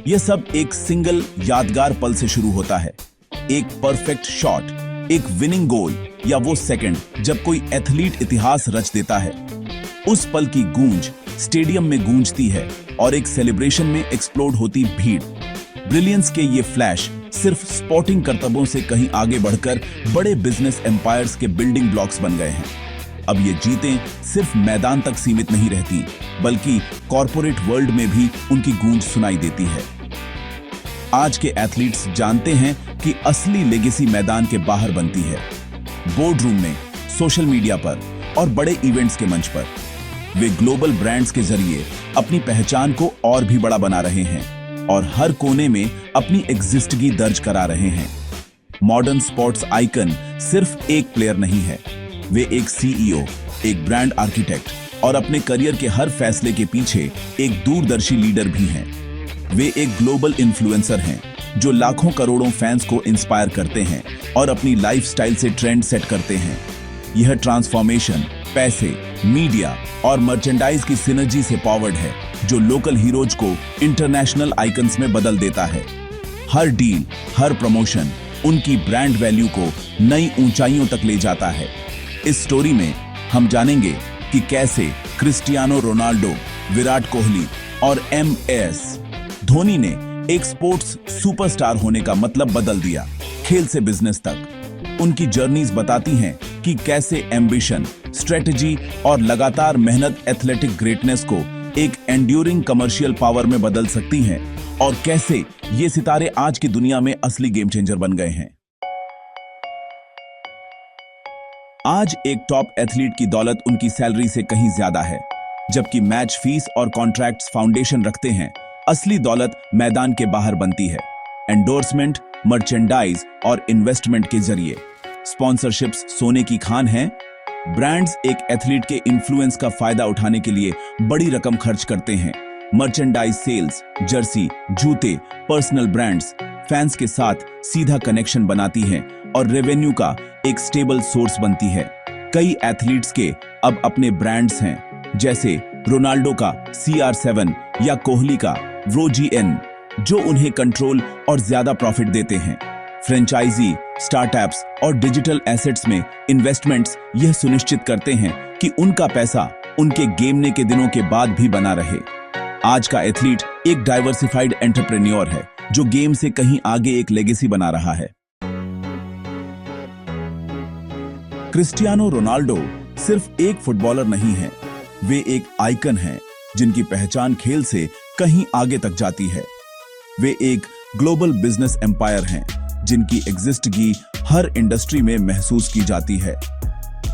यह सब एक सिंगल यादगार पल से शुरू होता है। एक परफेक्ट शॉट, एक विनिंग गोल या वो सेकंड जब कोई एथलीट इतिहास रच देता है। उस पल की गूंज स्टेडियम में गूंजती है और एक सेलिब्रेशन में एक्सप्लोड होती भीड़। ब्रिलियंस के ये फ्लैश सिर्फ स्पोर्टिंग करतबों से कहीं आगे बढ़कर बड़े बिजनेस एम्पायर्स के बिल्डिंग ब्लॉक्स बन गए हैं। अब ये जीतें सिर्फ मैदान तक सीमित नहीं रहती, बल्कि कॉर्पोरेट वर्ल्ड में भी उनकी गूंज सुनाई देती है। आज के एथलीट्स जानते हैं कि असली लेगेसी मैदान के बाहर बनती है, बोर्ड रूम में, सोशल मीडिया पर और बड़े इवेंट्स के मंच पर। वे ग्लोबल ब्रांड्स के जरिए अपनी पहचान को और भी बड़ा बना रहे हैं और हर कोने में अपनी एग्जिस्टगी दर्ज करा रहे हैं। मॉडर्न स्पोर्ट्स आइकन सिर्फ एक प्लेयर नहीं है, वे एक सीईओ, एक ब्रांड आर्किटेक्ट और अपने करियर के हर फैसले के पीछे एक दूरदर्शी लीडर भी हैं। वे एक ग्लोबल इन्फ्लुएंसर हैं जो लाखों करोड़ों फैंस को इंस्पायर करते हैं और अपनी लाइफस्टाइल से ट्रेंड सेट करते हैं। यह ट्रांसफॉर्मेशन पैसे, मीडिया और मर्चेंडाइज की सिनर्जी से पावर्ड है, जो लोकल हीरोज को इंटरनेशनल आइकन्स में बदल देता है। हर डील, हर प्रमोशन उनकी ब्रांड वैल्यू को नई ऊंचाइयों तक ले जाता है। इस स्टोरी में हम जानेंगे कि कैसे क्रिस्टियानो रोनाल्डो, विराट कोहली और एमएस धोनी ने एक स्पोर्ट्स सुपरस्टार होने का मतलब बदल दिया, खेल से बिजनेस तक। उनकी जर्नीज बताती हैं कि कैसे एम्बिशन, स्ट्रेटजी और लगातार मेहनत एथलेटिक ग्रेटनेस को एक एंड्यूरिंग कमर्शियल पावर में बदल सकती हैं और कैसे ये सितारे आज की दुनिया में असली गेम चेंजर बन गए हैं। आज एक टॉप एथलीट की दौलत उनकी सैलरी से कहीं ज्यादा है, जबकि मैच फीस और कॉन्ट्रैक्ट्स फाउंडेशन रखते हैं। असली दौलत मैदान के बाहर बनती है, एंडोर्समेंट, मर्चेंडाइज और इन्वेस्टमेंट के जरिए। स्पॉन्सरशिप्स सोने की खान हैं। ब्रांड्स एक एथलीट के इन्फ्लुएंस का फायदा उठाने के लिए बड़ी रकम खर्च करते हैं। मर्चेंडाइज सेल्स, जर्सी, जूते, पर्सनल ब्रांड्स फैंस के साथ सीधा कनेक्शन बनाती हैं और रेवेन्यू का एक स्टेबल सोर्स बनती है। कई एथलीट्स के अब अपने ब्रांड्स हैं, जैसे रोनाल्डो का CR7 या कोहली का WOGN, जो उन्हें कंट्रोल और ज्यादा प्रॉफिट देते हैं। फ्रेंचाइजी, स्टार्टअप्स और डिजिटल एसेट्स में इन्वेस्टमेंट्स यह सुनिश्चित करते हैं कि उनका पैसा उनके गेमने के दिनों के बाद भी बना रहे। आज का एथलीट एक डाइवर्सिफाइड एंटरप्रेन्योर है, जो गेम से कहीं आगे एक लेगेसी बना रहा है। क्रिस्टियानो रोनाल्डो सिर्फ एक फुटबॉलर नहीं है, वे एक आइकन हैं जिनकी पहचान खेल से कहीं आगे तक जाती है। वे एक ग्लोबल बिजनेस एम्पायर हैं जिनकी एग्जिस्टगी हर इंडस्ट्री में महसूस की जाती है।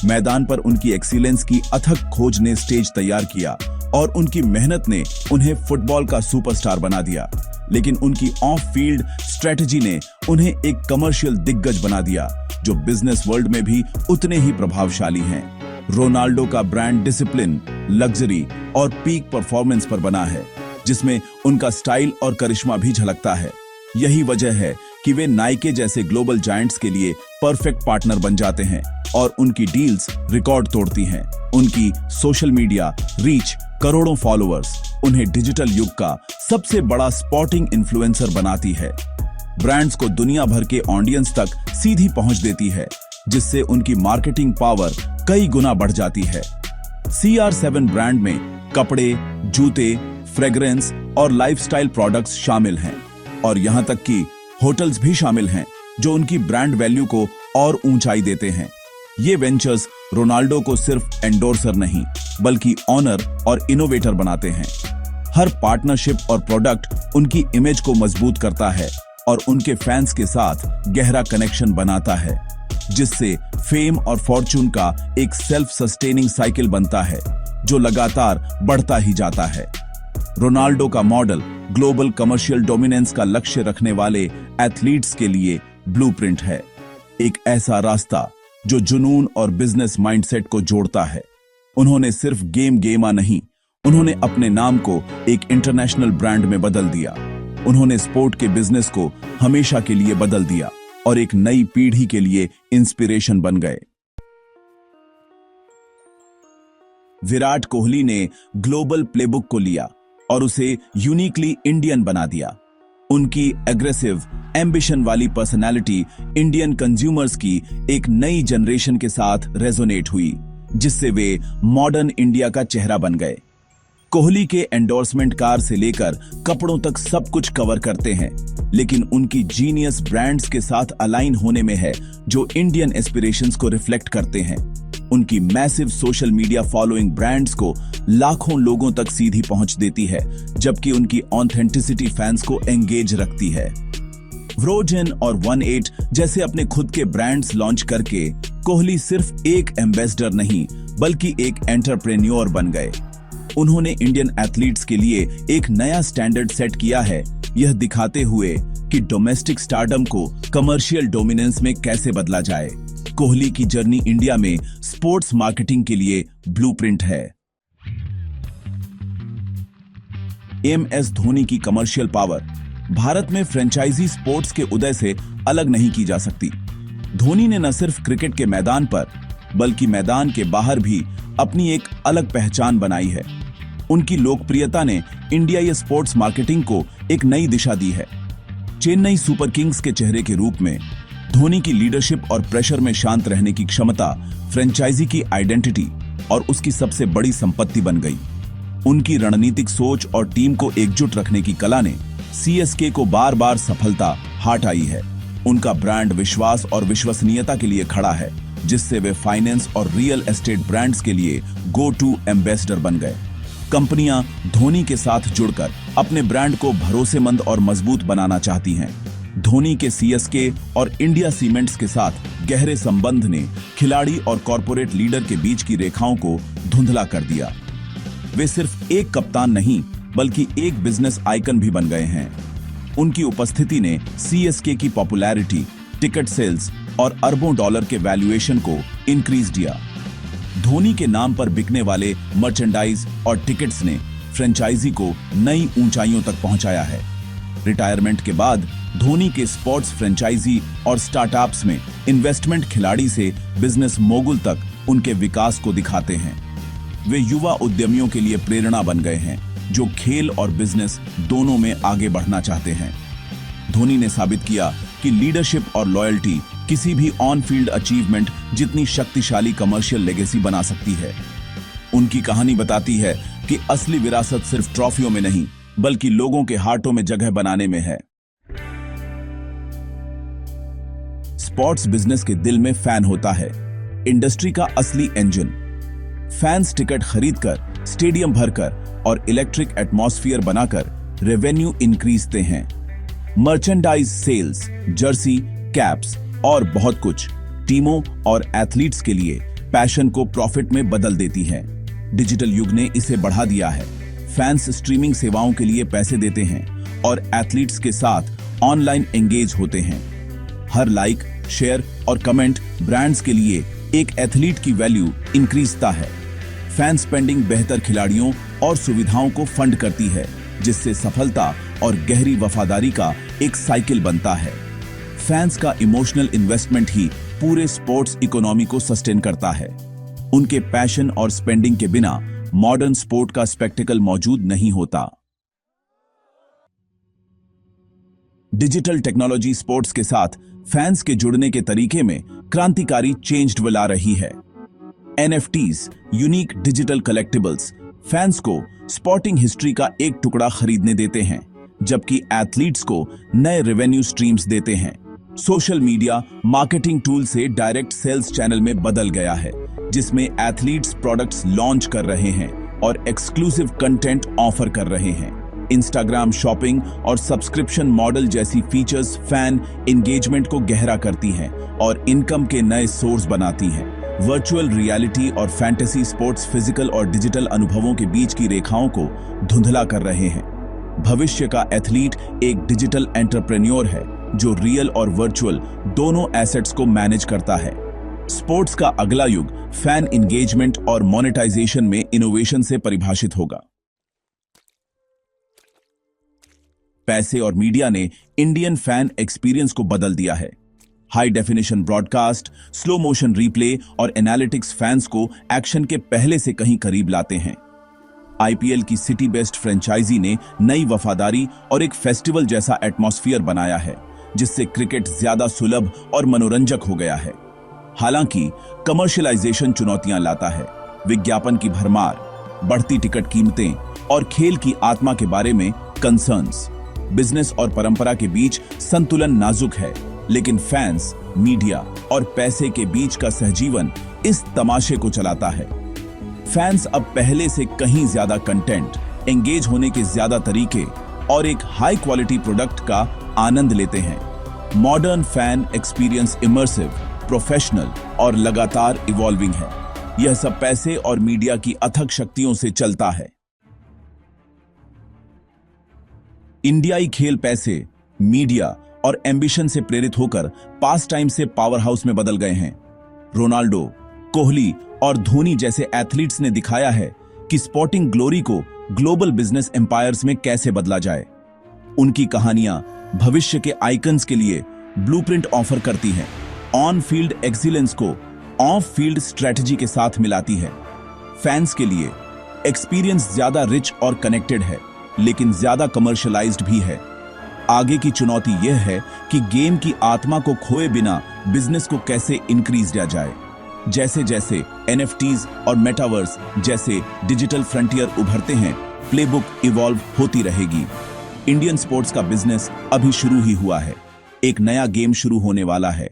मैदान पर उनकी एक्सीलेंस की अथक खोज ने स्टेज तैयार किया और उनकी मेहनत ने उन्हें फुटबॉल का सुपरस्टार बना दिया, लेकिन उनकी ऑफ फील्ड स्ट्रेटजी ने उन्हें एक कमर्शियल दिग्गज बना दिया, जो बिजनेस वर्ल्ड में भी उतने ही प्रभावशाली हैं। रोनाल्डो का ब्रांड डिसिप्लिन, लग्जरी और पीक परफॉर्मेंस पर बना है, जिसमें उनका स्टाइल और करिश्मा भी झलकता है। यही वजह है कि वे नाइके जैसे ग्लोबल जायंट्स के लिए परफेक्ट पार्टनर बन जाते हैं और उनकी डील्स रिकॉर्ड तोड़ती हैं। उनकी सोशल मीडिया रीच, करोड़ों फॉलोअर्स उन्हें डिजिटल युग का सबसे बड़ा स्पोर्टिंग इन्फ्लुएंसर बनाती है। ब्रांड्स को दुनिया भर के ऑडियंस तक सीधी पहुंच देती है, जिससे उनकी मार्केटिंग पावर कई गुना बढ़ जाती है। CR7 ब्रांड में कपड़े, जूते, फ्रेग्रेंस और लाइफस्टाइल प्रोडक्ट्स शामिल हैं, और यहां तक कि होटल्स भी शामिल हैं, जो उनकी ब्रांड वैल्यू को और ऊंचाई देते हैं। ये वेंचर्स रोनाल्डो को सिर्फ एंडोर्सर नहीं, बल्कि ऑनर और इनोवेटर बनाते हैं। हर पार्टनरशिप और प्रोडक्ट उनकी इमेज को मजबूत करता है और उनके फैंस के साथ गहरा कनेक्शन बनाता है, जिससे फेम और फॉर्चून का एक सेल्फ सस्टेनिंग साइकिल बनता है, जो लगातार बढ़ता ही जाता है। रोनाल्डो का मॉडल ग्लोबल कमर्शियल डोमिनेंस का लक्ष्य रखने वाले एथलीट्स के लिए ब्लूप्रिंट है, एक ऐसा रास्ता जो जुनून और बिजनेस माइंडसेट को जोड़ता है। उन्होंने सिर्फ गेम गेमा नहीं, उन्होंने अपने नाम को एक इंटरनेशनल ब्रांड में बदल दिया। उन्होंने स्पोर्ट के बिजनेस को हमेशा के लिए बदल दिया और एक नई पीढ़ी के लिए इंस्पिरेशन बन गए। विराट कोहली ने ग्लोबल प्लेबुक को लिया और उसे यूनिकली इंडियन बना दिया। उनकी एग्रेसिव एम्बिशन वाली पर्सनालिटी इंडियन कंज्यूमर्स की एक नई जनरेशन के साथ रेजोनेट हुई, जिससे वे मॉडर्न इंडिया का चेहरा बन गए। कोहली के एंडोर्समेंट कार से लेकर कपड़ों तक सब कुछ कवर करते हैं, लेकिन उनकी जीनियस ब्रांड्स के साथ अलाइन होने में है जो इंडियन एस्पिरेशंस को रिफ्लेक्ट करते हैं। उनकी massive social media following brands को लाखों लोगों तक सीधी पहुंच देती है, जबकि उनकी ऑथेंटिसिटी फैंस को एंगेज रखती है। व्रोजन और 18 जैसे अपने खुद के ब्रांड्स लॉन्च करके कोहली सिर्फ एक एम्बेसडर नहीं बल्कि एक एंटरप्रेन्योर बन गए। उन्होंने इंडियन एथलीट्स के लिए एक नया स्टैंडर्ड सेट किया है, यह दिखाते हुए कि डोमेस्टिक स्टारडम को कमर्शियल डोमिनेंस में कैसे बदला जाए। कोहली की जर्नी इंडिया में स्पोर्ट्स मार्केटिंग के लिए ब्लूप्रिंट है। MS धोनी की कमर्शियल पावर भारत में फ्रेंचाइजी स्पोर्ट्स के उदय से अलग नहीं की जा सकती। धोनी ने न सिर्फ क्रिकेट के मैदान पर बल्कि मैदान के बाहर भी अपनी एक अलग पहचान बनाई है। उनकी लोकप्रियता ने इंडिया स्पोर्ट्स मार्केटिंग को एक नई दिशा दी है। चेन्नई सुपर किंग्स के चेहरे के रूप में धोनी की लीडरशिप और प्रेशर में शांत रहने की क्षमता फ्रेंचाइजी की आइडेंटिटी और उसकी सबसे बड़ी संपत्ति बन गई। उनकी रणनीतिक सोच और टीम को एकजुट रखने की कला ने CSK को बार बार सफलता हाथ आई है। उनका ब्रांड विश्वास और विश्वसनीयता के लिए खड़ा है, जिससे वे फाइनेंस और रियल एस्टेट ब्रांड्स के लिए गो टू एम्बेसडर बन गए। कंपनियां धोनी के साथ जुड़कर अपने ब्रांड को भरोसेमंद और मजबूत बनाना चाहती हैं। धोनी के CSK और इंडिया सीमेंट्स के साथ गहरे संबंध ने खिलाड़ी और कॉरपोरेट लीडर के बीच की रेखाओं को धुंधला कर दिया। वे सिर्फ एक कप्तान नहीं बल्कि एक बिजनेस आइकन भी बन गए हैं। उनकी उपस्थिति ने CSK की पॉपुलैरिटी, टिकट सेल्स और अरबों डॉलर के वैल्यूएशन को इंक्रीज किया। धोनी के नाम पर बिकने वाले मर्चेंडाइज और टिकट्स ने फ्रेंचाइजी को नई ऊंचाइयों तक पहुंचाया है। रिटायरमेंट के बाद धोनी के स्पोर्ट्स फ्रेंचाइजी और स्टार्टअप्स में इन्वेस्टमेंट खिलाड़ी से बिजनेस मोगुल तक उनके विकास को दिखाते हैं। वे युवा उद्यमियों के लिए प्रेरणा बन गए हैं जो खेल और बिजनेस दोनों में आगे बढ़ना चाहते हैं। धोनी ने साबित किया कि लीडरशिप और लॉयल्टी किसी भी ऑन फील्ड अचीवमेंट जितनी शक्तिशाली कमर्शियल लेगेसी बना सकती है। उनकी कहानी बताती है कि असली विरासत सिर्फ ट्रॉफियों में नहीं बल्कि लोगों के हार्टों में जगह बनाने में है। स्पोर्ट्स बिजनेस के दिल में फैन होता है, इंडस्ट्री का असली इंजन। फैंस टिकट खरीदकर, स्टेडियम भरकर और इलेक्ट्रिक एटमॉस्फेयर बनाकर रेवेन्यू इंक्रीजते हैं। मर्चेंडाइज सेल्स, जर्सी, कैप्स और बहुत कुछ टीमों और एथलीट्स के लिए पैशन को प्रॉफिट में बदल देती है। डिजिटल युग ने इसे बढ़ा दिया है। फैंस स्ट्रीमिंग सेवाओं के लिए पैसे देते हैं और एथलीट्स के साथ ऑनलाइन एंगेज होते हैं। हर लाइक, शेयर और कमेंट ब्रांड्स के लिए एक एथलीट की वैल्यू इंक्रीजता है। फैन स्पेंडिंग बेहतर खिलाड़ियों और सुविधाओं को फंड करती है, जिससे सफलता और गहरी वफादारी का एक साइकिल बनता है। फैंस का इमोशनल इन्वेस्टमेंट ही पूरे स्पोर्ट्स इकोनॉमी को सस्टेन करता है। उनके पैशन और स्पेंडिंग के बिना मॉडर्न स्पोर्ट का स्पेक्टिकल मौजूद नहीं होता। डिजिटल टेक्नोलॉजी स्पोर्ट्स के साथ फैंस के जुड़ने के तरीके में क्रांतिकारी चेंज ला रही है। NFTs, unique digital collectibles, fans को स्पोर्टिंग हिस्ट्री का एक टुकड़ा खरीदने देते हैं, जबकि एथलीट्स को नए रेवेन्यू स्ट्रीम्स देते हैं। सोशल मीडिया मार्केटिंग टूल से डायरेक्ट सेल्स चैनल में बदल गया है, जिसमें एथलीट्स प्रोडक्ट्स लॉन्च कर रहे हैं और एक्सक्लूसिव कंटेंट ऑफर कर रहे हैं। इंस्टाग्राम शॉपिंग और सब्सक्रिप्शन मॉडल जैसी फीचर्स फैन एंगेजमेंट को गहरा करती हैं और इनकम के नए सोर्स बनाती हैं। वर्चुअल रियलिटी और फैंटेसी स्पोर्ट्स फिजिकल और डिजिटल अनुभवों के बीच की रेखाओं को धुंधला कर रहे हैं। भविष्य का एथलीट एक डिजिटल एंटरप्रेन्योर है जो रियल और वर्चुअल दोनों एसेट्स को मैनेज करता है। स्पोर्ट्स का अगला युग फैन एंगेजमेंट और मोनेटाइजेशन में इनोवेशन से परिभाषित होगा। पैसे और मीडिया ने इंडियन फैन एक्सपीरियंस को बदल दिया है। High definition broadcast, slow motion replay और एनालिटिक्स फैंस को एक्शन के पहले से कहीं करीब लाते हैं। आईपीएल की सिटी बेस्ट फ्रेंचाइजी ने नई वफादारी और एक फेस्टिवल जैसा एटमॉस्फेयर बनाया है, जिससे क्रिकेट ज्यादा सुलभ और मनोरंजक हो गया है। हालांकि कमर्शियलाइजेशन चुनौतियां लाता है। विज्ञापन की भरमार, बढ़ती टिकट कीमतें और खेल की आत्मा के बारे में कंसर्न्स। बिजनेस और परंपरा के बीच संतुलन नाजुक है, लेकिन फैंस, मीडिया और पैसे के बीच का सहजीवन इस तमाशे को चलाता है। फैंस अब पहले से कहीं ज्यादा कंटेंट, एंगेज होने के ज्यादा तरीके और एक हाई क्वालिटी प्रोडक्ट का आनंद लेते हैं। Modern fan experience immersive, professional और लगातार इवॉल्विंग है। यह सब पैसे और मीडिया की अथक शक्तियों से चलता है। इंडियाई खेल पैसे, मीडिया और एम्बिशन से प्रेरित होकर पास टाइम से पावर हाउस में बदल गए हैं। रोनाल्डो, कोहली और धोनी जैसे एथलीट्स ने दिखाया है कि स्पोर्टिंग ग्लोरी को ग्लोबल बिजनेस एम्पायर्स में कैसे बदला जाए। उनकी कहानियां भविष्य के आइकन्स के लिए ब्लूप्रिंट ऑफर करती हैं। ऑन फील्ड एक्सीलेंस को ऑफ फील्ड स्ट्रेटजी के साथ मिलाती है। फैंस के लिए एक्सपीरियंस ज्यादा रिच और कनेक्टेड है, लेकिन ज्यादा कमर्शियलाइज्ड भी है। आगे की चुनौती यह है कि गेम की आत्मा को खोए बिना बिजनेस को कैसे इंक्रीज किया जाए। जैसे जैसे एनएफटीज और मेटावर्स जैसे डिजिटल फ्रंटियर उभरते हैं, प्लेबुक इवॉल्व होती रहेगी। इंडियन स्पोर्ट्स का बिजनेस अभी शुरू ही हुआ है। एक नया गेम शुरू होने वाला है